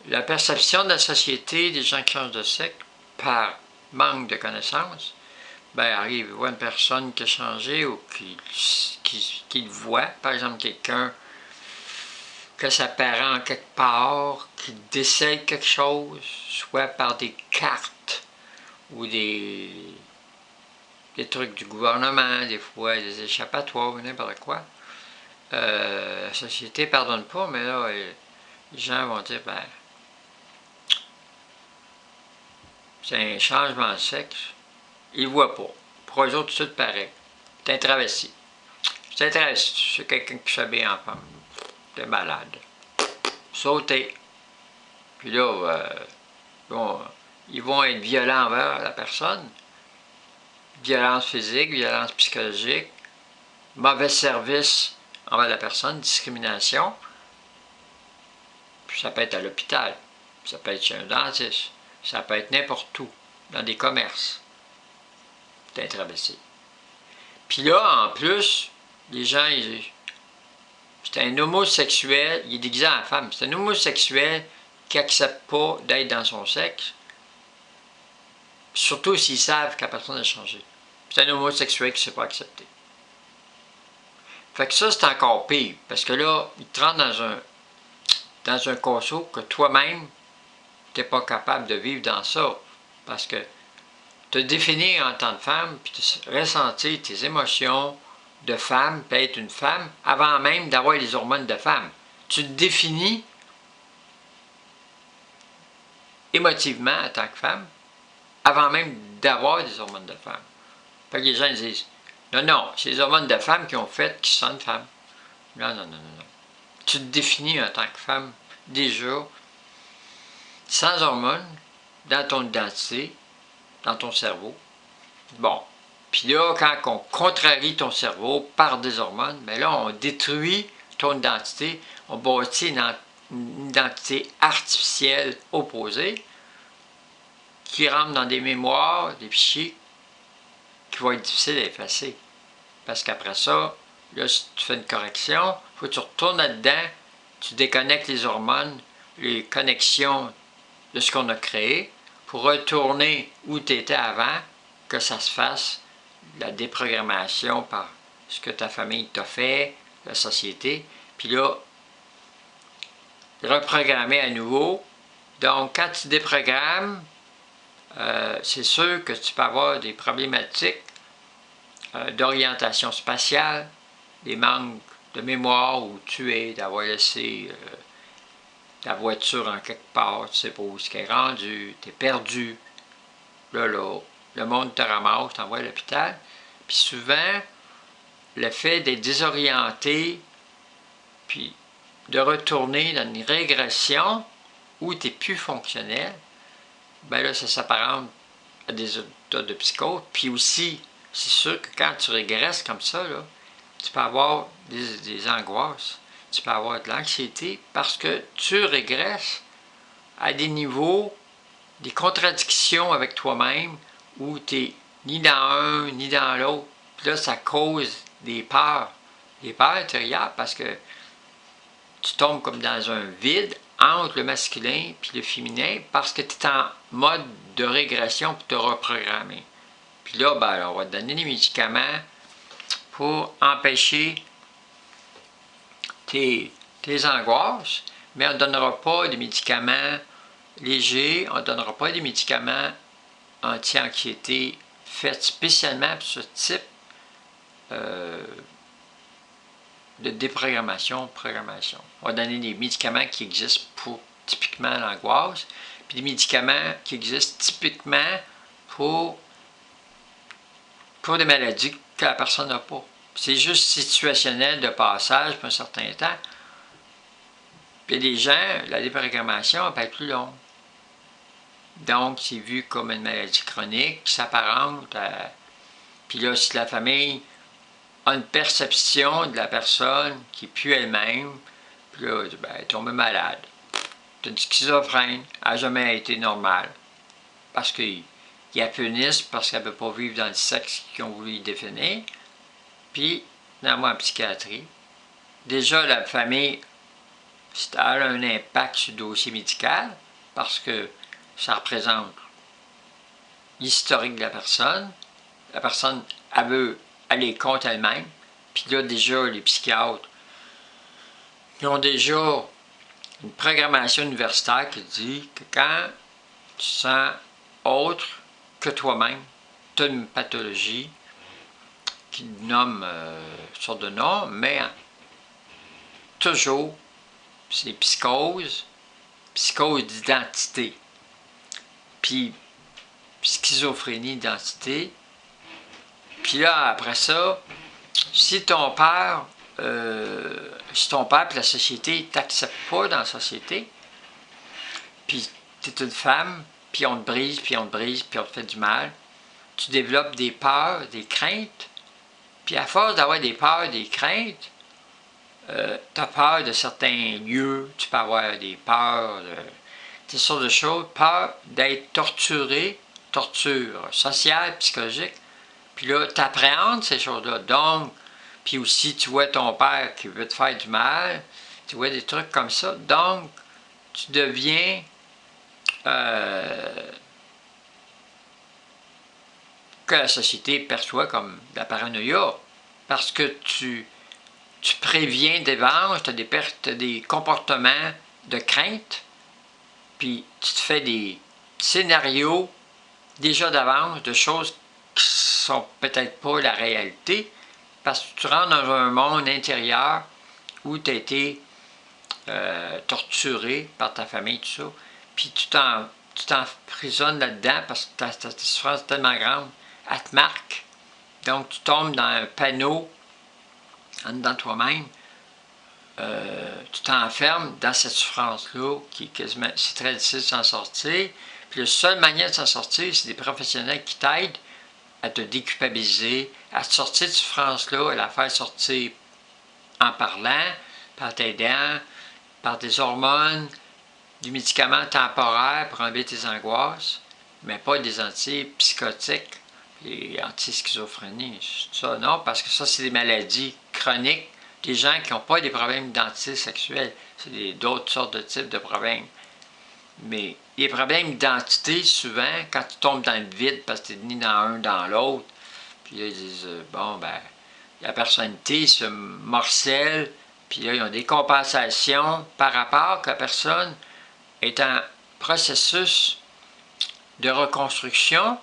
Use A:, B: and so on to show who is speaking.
A: la perception de la société des gens qui changent de sexe par manque de connaissances, ben arrive, voit une personne qui a changé ou qui le voit, par exemple quelqu'un que sa parent quelque part, qui décèle quelque chose, soit par des cartes ou des trucs du gouvernement, des fois des échappatoires, n'importe quoi. La société ne pardonne pas, mais là, les gens vont dire, ben, c'est un changement de sexe. Ils ne voient pas. Pour eux autres, c'est tout pareil. C'est un travesti. C'est un travesti. C'est quelqu'un qui s'habille en femme. C'est malade. Sauter. Puis là, bon, ils vont être violents envers la personne. Violence physique, violence psychologique, mauvais service envers la personne, discrimination. Puis ça peut être à l'hôpital, ça peut être chez un dentiste, ça peut être n'importe où, dans des commerces. C'est un travesti. Puis là, en plus, les gens, c'est un homosexuel, il est déguisé en femme, c'est un homosexuel qui n'accepte pas d'être dans son sexe, surtout s'ils savent que la personne a changé. C'est un homosexuel qui ne sait pas accepter. Fait que ça, c'est encore pire, parce que là, il te rentre dans un corso que toi-même, tu n'es pas capable de vivre dans ça, parce que te définir en tant que femme, puis ressentir tes émotions de femme, peut être une femme, avant même d'avoir les hormones de femme. Tu te définis émotivement en tant que femme, avant même d'avoir des hormones de femme. Fait que les gens disent, non, non, c'est les hormones de femme qui ont fait qu'ils sont une femme. Non, non, non, non, non. Tu te définis en tant que femme, déjà, sans hormones, dans ton identité, dans ton cerveau. Bon. Puis là, quand on contrarie ton cerveau par des hormones, bien là, on détruit ton identité, on bâtit une identité artificielle opposée qui rentre dans des mémoires, des fichiers qui vont être difficiles à effacer. Parce qu'après ça, là, si tu fais une correction, il faut que tu retournes là-dedans, tu déconnectes les hormones, les connexions de ce qu'on a créé, pour retourner où tu étais avant, que ça se fasse la déprogrammation par ce que ta famille t'a fait, la société, puis là, reprogrammer à nouveau. Donc, quand tu déprogrammes, c'est sûr que tu peux avoir des problématiques d'orientation spatiale, des manques de mémoire où tu es, d'avoir laissé ta voiture en quelque part, tu ne sais pas où est-ce qu'elle est rendue, tu es perdu. Là, le monde te ramasse, t'envoie à l'hôpital. Puis souvent, le fait d'être désorienté, puis de retourner dans une régression où tu n'es plus fonctionnel, ben là, ça s'apparente à des états de psychose. Puis aussi, c'est sûr que quand tu régresses comme ça, là, tu peux avoir des angoisses, tu peux avoir de l'anxiété parce que tu régresses à des niveaux, des contradictions avec toi-même où tu n'es ni dans un ni dans l'autre. Puis là, ça cause des peurs intérieures parce que tu tombes comme dans un vide entre le masculin et le féminin parce que tu es en mode de régression pour te reprogrammer. Puis là, ben, on va te donner des médicaments pour empêcher tes angoisses, mais on ne donnera pas des médicaments légers, on ne donnera pas des médicaments anti-anxiété faits spécialement pour ce type de déprogrammation, programmation. On va donner des médicaments qui existent pour typiquement l'angoisse, puis des médicaments qui existent typiquement pour des maladies que la personne n'a pas. C'est juste situationnel de passage pour un certain temps. Puis des gens, la déprogrammation peut être plus longue. Donc, c'est vu comme une maladie chronique qui s'apparente à... Puis là, si la famille a une perception de la personne qui n'est plus elle-même, puis là, ben, elle est tombée malade. C'est une schizophrène, elle n'a jamais été normale. Parce qu'ils la punissent parce qu'elle ne peut pas vivre dans le sexe qu'ils ont voulu y définir. Puis, dans moi, en psychiatrie, déjà, la famille ça a un impact sur le dossier médical parce que ça représente l'historique de la personne. La personne, elle veut aller contre elle-même. Puis là, déjà, les psychiatres, ils ont déjà une programmation universitaire qui dit que quand tu sens autre que toi-même, tu as une pathologie qui nomme toutes sortes de noms, mais toujours, c'est psychose d'identité, puis schizophrénie d'identité. Puis là, après ça, si ton père et la société ne t'acceptent pas dans la société, puis tu es une femme, puis on te brise, puis on te brise, puis on te fait du mal, tu développes des peurs, des craintes, puis à force d'avoir des peurs, des craintes, tu as peur de certains lieux, tu peux avoir des peurs, toutes sortes de choses, peur d'être torturé, torture sociale, psychologique, puis là, tu appréhendes ces choses-là. Donc, puis aussi, tu vois ton père qui veut te faire du mal, tu vois des trucs comme ça. Donc, tu deviens que la société perçoit comme de la paranoïa. Parce que tu préviens d'avance, tu as des comportements de crainte, puis tu te fais des scénarios déjà d'avance de choses qui sont peut-être pas la réalité, parce que tu rentres dans un monde intérieur où tu as été torturé par ta famille, tout ça, puis tu t'emprisonnes là-dedans parce que ta souffrance est tellement grande, elle te marque. Donc tu tombes dans un panneau en dedans de toi-même, tu t'enfermes dans cette souffrance-là, qui est quasiment, c'est très difficile de s'en sortir. Puis la seule manière de s'en sortir, c'est des professionnels qui t'aident à te déculpabiliser, à te sortir de cette souffrance-là, à la faire sortir en parlant, par t'aidant, par des hormones, des médicaments temporaires pour enlever tes angoisses, mais pas des antipsychotiques, les anti-schizophrénie, ça non, parce que ça c'est des maladies chroniques, des gens qui n'ont pas des problèmes d'identité sexuelle, c'est d'autres sortes de types de problèmes. Mais les problèmes d'identité, souvent, quand tu tombes dans le vide parce que tu es ni dans un, dans l'autre, puis là, ils disent, bon, ben, la personnalité se morcelle, puis là, ils ont des compensations par rapport que la personne est en processus de reconstruction,